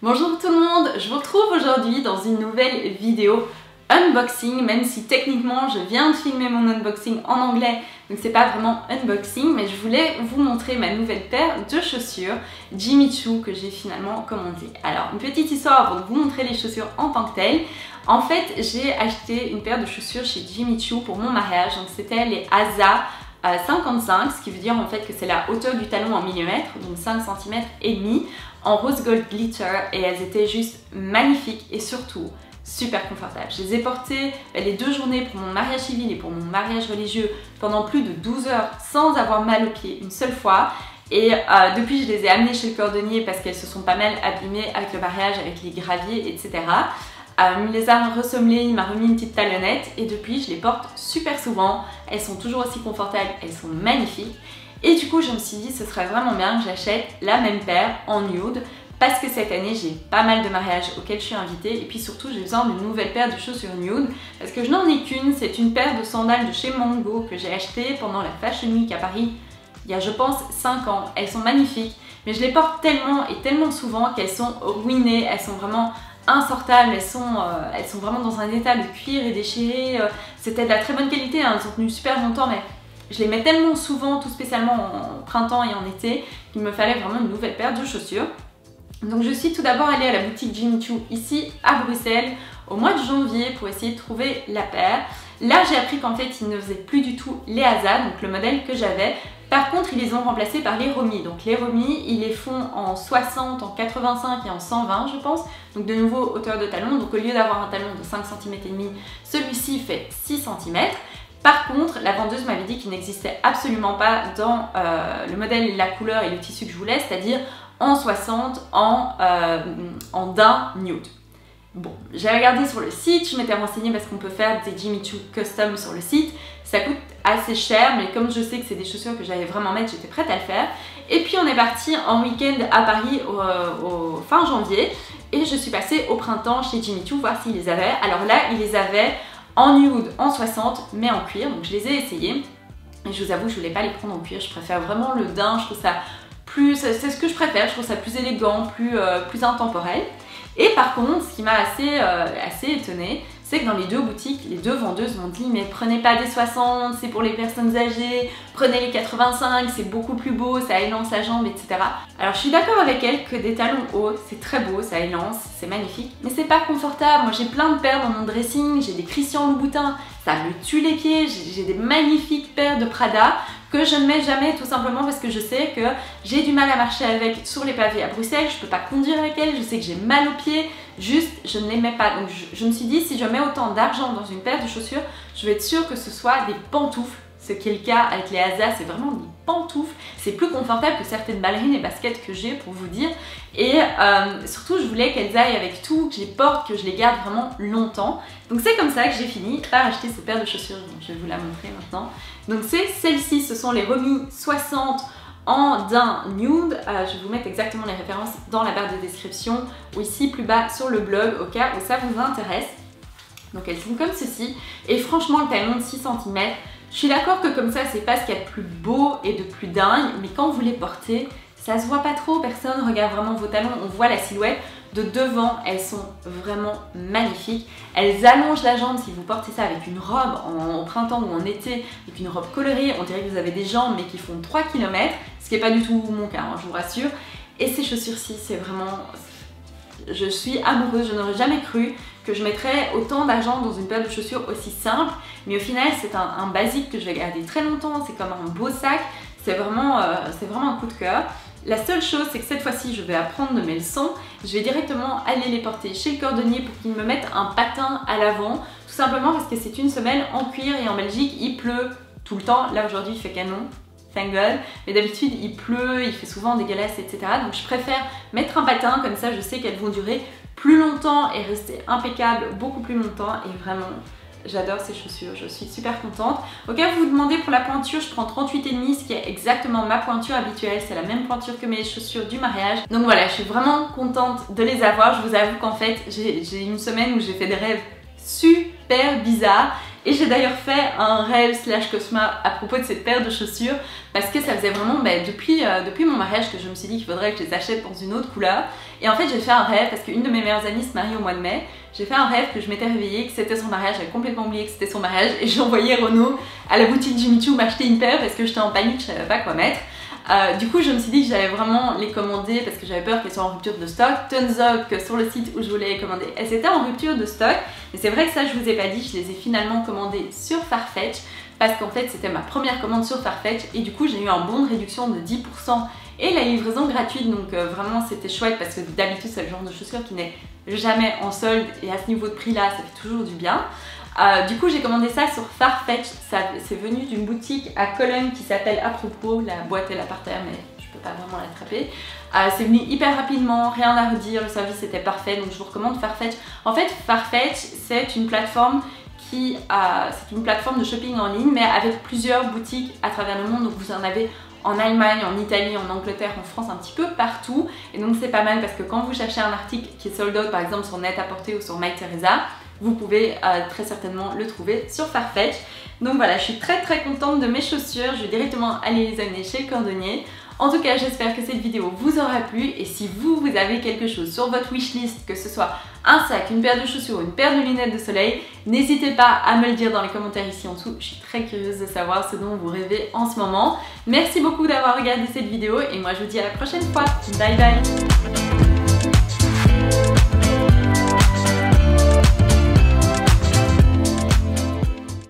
Bonjour tout le monde, je vous retrouve aujourd'hui dans une nouvelle vidéo unboxing, même si techniquement je viens de filmer mon unboxing en anglais, donc c'est pas vraiment unboxing, mais je voulais vous montrer ma nouvelle paire de chaussures Jimmy Choo que j'ai finalement commandée. Alors une petite histoire avant de vous montrer les chaussures en tant que telles. En fait j'ai acheté une paire de chaussures chez Jimmy Choo pour mon mariage, donc c'était les Asa 55, ce qui veut dire en fait que c'est la hauteur du talon en millimètres, donc 5 cm et demi, en rose gold glitter, et elles étaient juste magnifiques et surtout super confortables. Je les ai portées les 2 journées pour mon mariage civil et pour mon mariage religieux pendant plus de 12 heures sans avoir mal aux pieds une seule fois. Et depuis je les ai amenées chez le cordonnier parce qu'elles se sont pas mal abîmées avec le mariage, avec les graviers, etc. Il les a ressemblées, il m'a remis une petite talonnette et depuis je les porte super souvent. Elles sont toujours aussi confortables, elles sont magnifiques. Et du coup je me suis dit ce serait vraiment bien que j'achète la même paire en nude parce que cette année j'ai pas mal de mariages auxquels je suis invitée et puis surtout j'ai besoin d'une nouvelle paire de chaussures nude parce que je n'en ai qu'une, c'est une paire de sandales de chez Mango que j'ai achetée pendant la Fashion Week à Paris il y a je pense 5 ans. Elles sont magnifiques mais je les porte tellement et tellement souvent qu'elles sont ruinées, elles sont vraiment insortables, elles sont vraiment dans un état de cuir et déchiré. C'était de la très bonne qualité, hein, elles ont tenu super longtemps mais je les mets tellement souvent, tout spécialement en printemps et en été, qu'il me fallait vraiment une nouvelle paire de chaussures. Donc je suis tout d'abord allée à la boutique Jimmy Choo ici à Bruxelles au mois de janvier pour essayer de trouver la paire. Là j'ai appris qu'en fait ils ne faisaient plus du tout les Asa, donc le modèle que j'avais. Par contre ils les ont remplacés par les Romy. Donc les Romy ils les font en 60, en 85 et en 120 je pense. Donc de nouveau hauteur de talon, donc au lieu d'avoir un talon de 5 cm et demi, celui-ci fait 6 cm. Par contre, la vendeuse m'avait dit qu'il n'existait absolument pas dans le modèle, la couleur et le tissu que je voulais, c'est-à-dire en 60, en daim nude. Bon, j'ai regardé sur le site, je m'étais renseignée parce qu'on peut faire des Jimmy Choo custom sur le site. Ça coûte assez cher, mais comme je sais que c'est des chaussures que j'allais vraiment mettre, j'étais prête à le faire. Et puis on est parti en week-end à Paris au fin janvier et je suis passée au printemps chez Jimmy Choo voir s'ils les avaient. Alors là, ils les avaient en nude, en 60, mais en cuir, donc je les ai essayés. Et je vous avoue, je voulais pas les prendre en cuir, je préfère vraiment le daim, je trouve ça plus, c'est ce que je préfère, je trouve ça plus élégant, plus intemporel. Et par contre, ce qui m'a assez étonnée, c'est que dans les 2 boutiques, les 2 vendeuses m'ont dit mais prenez pas des 60, c'est pour les personnes âgées, prenez les 85, c'est beaucoup plus beau, ça élance la jambe, etc. Alors je suis d'accord avec elles que des talons hauts, c'est très beau, ça élance, c'est magnifique, mais c'est pas confortable. Moi j'ai plein de paires dans mon dressing, j'ai des Christian Louboutin, ça me tue les pieds, j'ai des magnifiques paires de Prada que je ne mets jamais tout simplement parce que je sais que j'ai du mal à marcher avec sur les pavés à Bruxelles, je peux pas conduire avec elles, je sais que j'ai mal aux pieds, juste je ne les mets pas. Donc je me suis dit si je mets autant d'argent dans une paire de chaussures, je vais être sûre que ce soit des pantoufles, ce qui est le cas avec les Asa, c'est vraiment des pantoufles, c'est plus confortable que certaines ballerines et baskets que j'ai pour vous dire. Et surtout je voulais qu'elles aillent avec tout, que je les porte, que je les garde vraiment longtemps. Donc c'est comme ça que j'ai fini par acheter cette paire de chaussures, donc je vais vous la montrer maintenant. Donc c'est celle-ci, ce sont les Romy 60 en daim nude. Je vais vous mettre exactement les références dans la barre de description ou ici plus bas sur le blog au cas où ça vous intéresse. Donc elles sont comme ceci et franchement le talon de 6 cm, je suis d'accord que comme ça c'est pas ce qu'il y a de plus beau et de plus dingue, mais quand vous les portez, ça se voit pas trop, personne regarde vraiment vos talons, on voit la silhouette. De devant, elles sont vraiment magnifiques. Elles allongent la jambe si vous portez ça avec une robe en printemps ou en été, avec une robe colorée. On dirait que vous avez des jambes mais qui font 3 km, ce qui n'est pas du tout mon cas, hein, je vous rassure. Et ces chaussures-ci, c'est vraiment... Je suis amoureuse, je n'aurais jamais cru que je mettrais autant d'argent dans une paire de chaussures aussi simple. Mais au final, c'est un basique que je vais garder très longtemps, c'est comme un beau sac. C'est vraiment un coup de cœur. La seule chose, c'est que cette fois-ci, je vais apprendre de mes leçons. Je vais directement aller les porter chez le cordonnier pour qu'il me mette un patin à l'avant. Tout simplement parce que c'est une semelle en cuir et en Belgique, il pleut tout le temps. Là, aujourd'hui, il fait canon. Thank God. Mais d'habitude, il pleut, il fait souvent dégueulasse, etc. Donc, je préfère mettre un patin. Comme ça, je sais qu'elles vont durer plus longtemps et rester impeccables beaucoup plus longtemps. Et vraiment... j'adore ces chaussures, je suis super contente. Au cas où vous vous demandez pour la pointure, je prends 38,5, ce qui est exactement ma pointure habituelle. C'est la même pointure que mes chaussures du mariage. Donc voilà, je suis vraiment contente de les avoir. Je vous avoue qu'en fait, j'ai une semaine où j'ai fait des rêves super bizarres. Et j'ai d'ailleurs fait un rêve slash cauchemar à propos de cette paire de chaussures parce que ça faisait vraiment depuis mon mariage que je me suis dit qu'il faudrait que je les achète dans une autre couleur. Et en fait j'ai fait un rêve parce qu'une de mes meilleures amies se marie au mois de mai. J'ai fait un rêve que je m'étais réveillée, que c'était son mariage, j'avais complètement oublié que c'était son mariage et j'ai envoyé Renaud à la boutique Jimmy Choo m'acheter une paire parce que j'étais en panique, je savais pas quoi mettre. Du coup je me suis dit que j'allais vraiment les commander parce que j'avais peur qu'elles soient en rupture de stock. Turns out que sur le site où je voulais les commander, elles étaient en rupture de stock. Mais c'est vrai que ça je vous ai pas dit, je les ai finalement commandées sur Farfetch parce qu'en fait c'était ma première commande sur Farfetch et du coup j'ai eu un bon de réduction de 10% et la livraison gratuite, donc vraiment c'était chouette parce que d'habitude c'est le genre de chaussure qui n'est jamais en solde et à ce niveau de prix là ça fait toujours du bien. Du coup j'ai commandé ça sur Farfetch, c'est venu d'une boutique à Cologne qui s'appelle À Propos, la boîte est là par terre mais je peux pas vraiment l'attraper. C'est venu hyper rapidement, rien à redire, le service était parfait donc je vous recommande Farfetch. En fait Farfetch c'est une plateforme de shopping en ligne mais avec plusieurs boutiques à travers le monde, donc vous en avez en Allemagne, en Italie, en Angleterre, en France, un petit peu partout. Et donc c'est pas mal parce que quand vous cherchez un article qui est sold out par exemple sur Net-à-Porter ou sur Mytheresa, vous pouvez très certainement le trouver sur Farfetch. Donc voilà, je suis très contente de mes chaussures, je vais directement aller les amener chez le cordonnier. En tout cas, j'espère que cette vidéo vous aura plu et si vous avez quelque chose sur votre wishlist, que ce soit un sac, une paire de chaussures ou une paire de lunettes de soleil, n'hésitez pas à me le dire dans les commentaires ici en dessous. Je suis très curieuse de savoir ce dont vous rêvez en ce moment. Merci beaucoup d'avoir regardé cette vidéo et moi je vous dis à la prochaine fois. Bye bye!